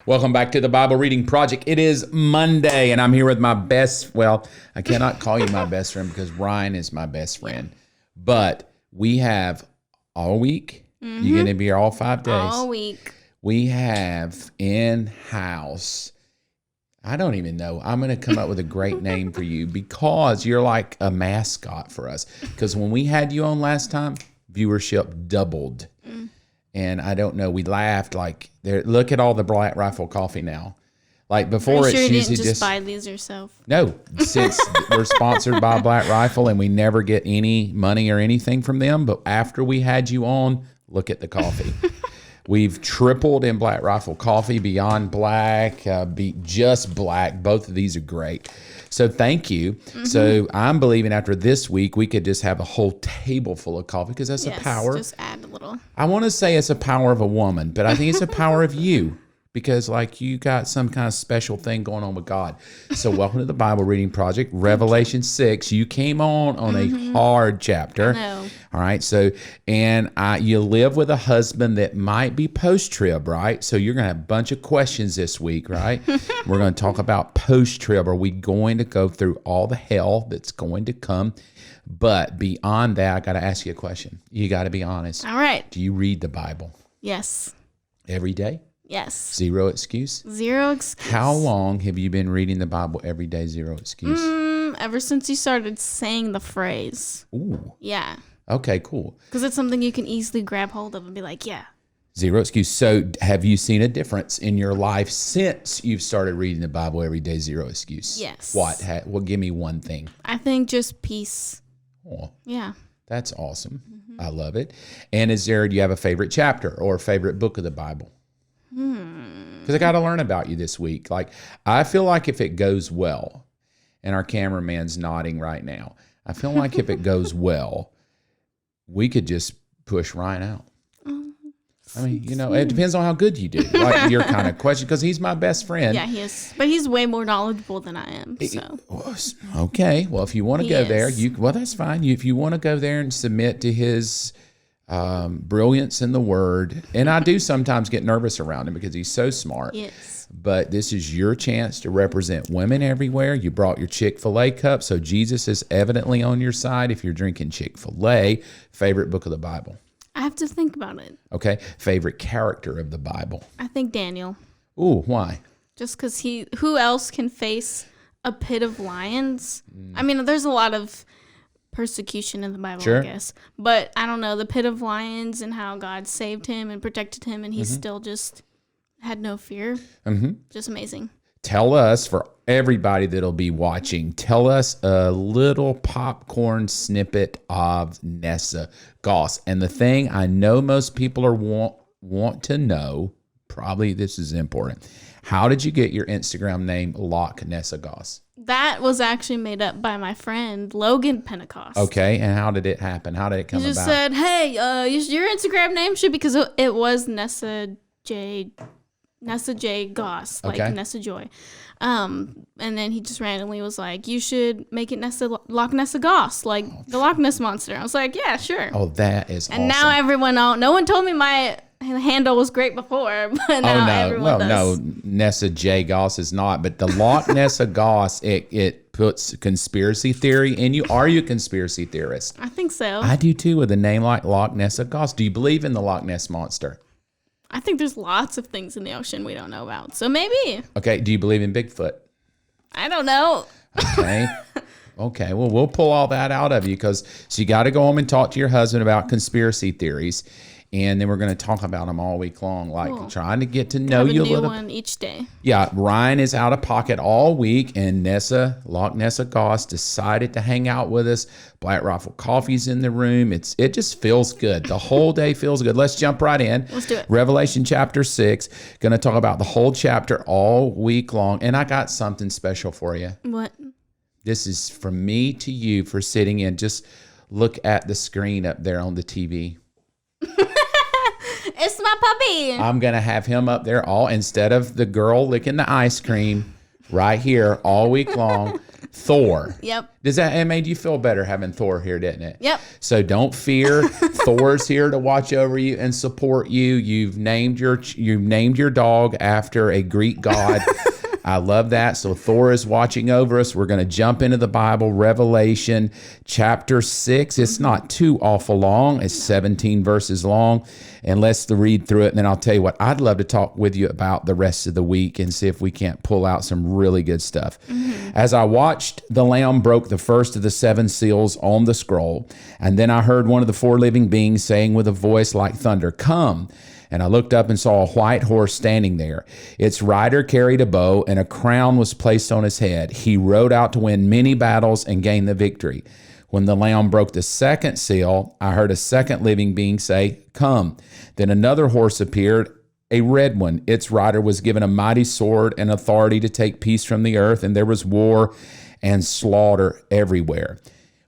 Welcome back to the Bible Reading Project. It is Monday, and I'm here with my I cannot call you my best friend because Ryan is my best friend. But we have all week. Mm-hmm. You're going to be here all 5 days. All week. We have in-house, I don't even know. I'm going to come up with a great name for you because you're like a mascot for us. Because when we had you on last time, viewership doubled. And I don't know, we laughed like, look at all the Black Rifle coffee now. Like before, it's usually just buy these yourself. No, since we're sponsored by Black Rifle and we never get any money or anything from them. But after we had you on, look at the coffee. We've tripled in Black Rifle coffee, Beyond Black, Just Black. Both of these are great. So thank you. Mm-hmm. So I'm believing after this week, we could just have a whole table full of coffee because that's a power. Just add a little. I want to say it's a power of a woman, but I think it's a power of you because like you got some kind of special thing going on with God. So welcome to the Bible Reading Project, Revelation 6. You came on a hard chapter. I know. All right. So, and you live with a husband that might be post-trib, right? So you're going to have a bunch of questions this week, right? We're going to talk about post-trib. Are we going to go through all the hell that's going to come? But beyond that, I got to ask you a question. You got to be honest. All right. Do you read the Bible? Yes. Every day? Yes. Zero excuse? Zero excuse. How long have you been reading the Bible every day, zero excuse? Ever since you started saying the phrase. Ooh. Yeah. Okay, cool. Because it's something you can easily grab hold of and be like, yeah. Zero excuse. So have you seen a difference in your life since you've started reading the Bible every day, zero excuse? Yes. What? Well, give me one thing. I think just peace. Oh, yeah. That's awesome. Mm-hmm. I love it. And do you have a favorite chapter or favorite book of the Bible? Because I got to learn about you this week. Like, I feel like if it goes well, and our cameraman's nodding right now, I feel like if it goes well, we could just push Ryan out. I mean, it depends on how good you do. Like your kind of question, because he's my best friend. Yeah, he is. But he's way more knowledgeable than I am. So okay. Well, if you want to go there, that's fine. If you want to go there and submit to his brilliance in the Word, and I do sometimes get nervous around him because he's so smart. Yes. But this is your chance to represent women everywhere. You brought your Chick-fil-A cup, so Jesus is evidently on your side. If you're drinking Chick-fil-A, favorite book of the Bible. I have to think about it. Okay. Favorite character of the Bible? I think Daniel. Ooh, why? Just because who else can face a pit of lions? I mean, there's a lot of persecution in the Bible, sure. I guess. But I don't know, the pit of lions and how God saved him and protected him and he still just had no fear. Mm-hmm. Just amazing. Tell us, for everybody that'll be watching, tell us a little popcorn snippet of Nessa Goss. And the thing I know most people want to know, probably this is important, how did you get your Instagram name, Loch Nessa Goss? That was actually made up by my friend, Logan Pentecost. Okay, and how did it happen? How did it come about? He just said, hey, your Instagram name should, because it was Nessa J. Goss, like Nessa Joy. And then he just randomly was like, you should make it Loch Nessa Goss, like the Loch Ness Monster. I was like, yeah, sure. Oh, that is awesome. And now everyone no one told me my handle was great before, but now everyone does. No, Nessa J. Goss is not, but the Loch Nessa Goss, it puts conspiracy theory in you. Are you a conspiracy theorist? I think so. I do too, with a name like Loch Nessa Goss. Do you believe in the Loch Ness Monster? I think there's lots of things in the ocean we don't know about. So maybe. Okay. Do you believe in Bigfoot? I don't know. Okay. Okay. Well, we'll pull all that out of you so you got to go home and talk to your husband about conspiracy theories. And then we're going to talk about them all week long, trying to get to know you a little. One each day. Yeah, Ryan is out of pocket all week, and Loch Nessa Goss decided to hang out with us. Black Rifle Coffee's in the room. It just feels good. The whole day feels good. Let's jump right in. Let's do it. Revelation chapter 6. Going to talk about the whole chapter all week long, and I got something special for you. What? This is from me to you for sitting in. Just look at the screen up there on the TV. It's my puppy. I'm going to have him up there instead of the girl licking the ice cream right here all week long. Thor. Yep. It made you feel better having Thor here, didn't it? Yep. So don't fear. Thor's here to watch over you and support you. You've named your dog after a Greek god. I love that. So Thor is watching over us. We're going to jump into the Bible, Revelation chapter 6. It's not too awful long. It's 17 verses long. And let's read through it. And then I'll tell you what, I'd love to talk with you about the rest of the week and see if we can't pull out some really good stuff. As I watched, the Lamb broke the first of the 7 seals on the scroll. And then I heard one of the 4 living beings saying with a voice like thunder, "Come." And I looked up and saw a white horse standing there. Its rider carried a bow, and a crown was placed on his head. He rode out to win many battles and gain the victory. When the Lamb broke the 2nd seal, I heard a 2nd living being say, "Come." Then another horse appeared, a red one. Its rider was given a mighty sword and authority to take peace from the earth, and there was war and slaughter everywhere.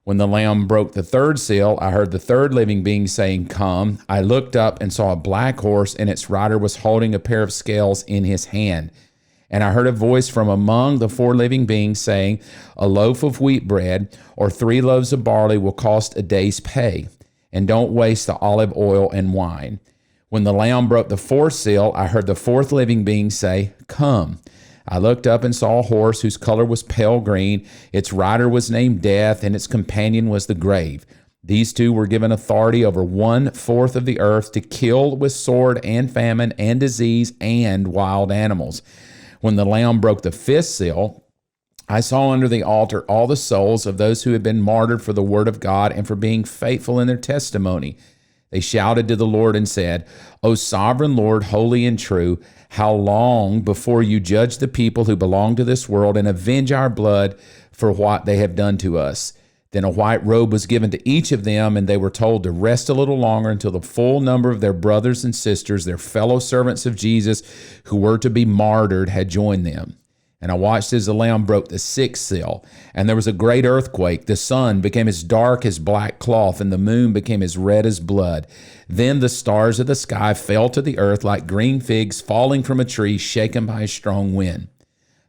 When the Lamb broke the 3rd seal, I heard the 3rd living being saying, "Come." I looked up and saw a black horse, and its rider was holding a pair of scales in his hand. And I heard a voice from among the 4 living beings saying, "A loaf of wheat bread or 3 loaves of barley will cost a day's pay, and don't waste the olive oil and wine." When the Lamb broke the 4th seal, I heard the 4th living being say, "Come." I looked up and saw a horse whose color was pale green. Its rider was named Death, and its companion was the grave. These 2 were given authority over 1/4 of the earth to kill with sword and famine and disease and wild animals. When the Lamb broke the 5th seal, I saw under the altar all the souls of those who had been martyred for the word of God and for being faithful in their testimony. They shouted to the Lord and said, "O sovereign Lord, holy and true, how long before you judge the people who belong to this world and avenge our blood for what they have done to us?" Then a white robe was given to each of them, and they were told to rest a little longer until the full number of their brothers and sisters, their fellow servants of Jesus, who were to be martyred, had joined them. And I watched as the Lamb broke the 6th seal, and there was a great earthquake. The sun became as dark as black cloth, and the moon became as red as blood. Then the stars of the sky fell to the earth like green figs falling from a tree shaken by a strong wind.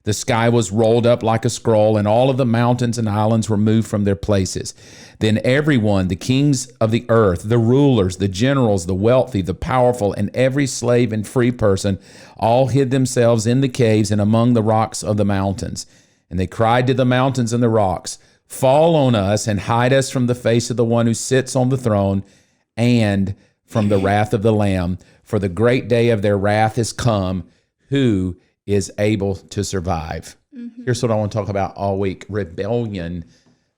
The sky was rolled up like a scroll, and all of the mountains and islands were moved from their places. Then everyone, the kings of the earth, the rulers, the generals, the wealthy, the powerful, and every slave and free person, all hid themselves in the caves and among the rocks of the mountains. And they cried to the mountains and the rocks, "Fall on us and hide us from the face of the one who sits on the throne and from the wrath of the Lamb. For the great day of their wrath is come. Who is able to survive?" Here's what I want to talk about all week. Rebellion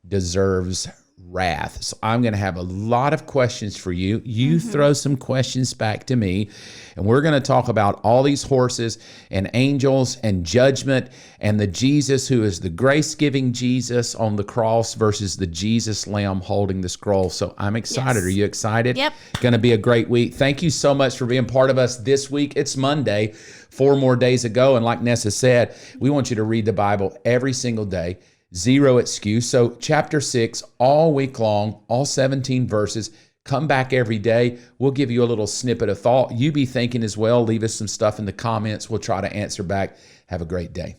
deserves wrath. So I'm going to have a lot of questions for you. You throw some questions back to me, and we're going to talk about all these horses and angels and judgment and the Jesus who is the grace-giving Jesus on the cross versus the Jesus Lamb holding the scroll. So I'm excited. Yes. Are you excited? Yep. Going to be a great week. Thank you so much for being part of us this week. It's Monday, 4 more days ago. And like Nessa said, we want you to read the Bible every single day. Zero excuse. So chapter 6, all week long, all 17 verses. Come back every day. We'll give you a little snippet of thought. You be thinking as well. Leave us some stuff in the comments. We'll try to answer back. Have a great day.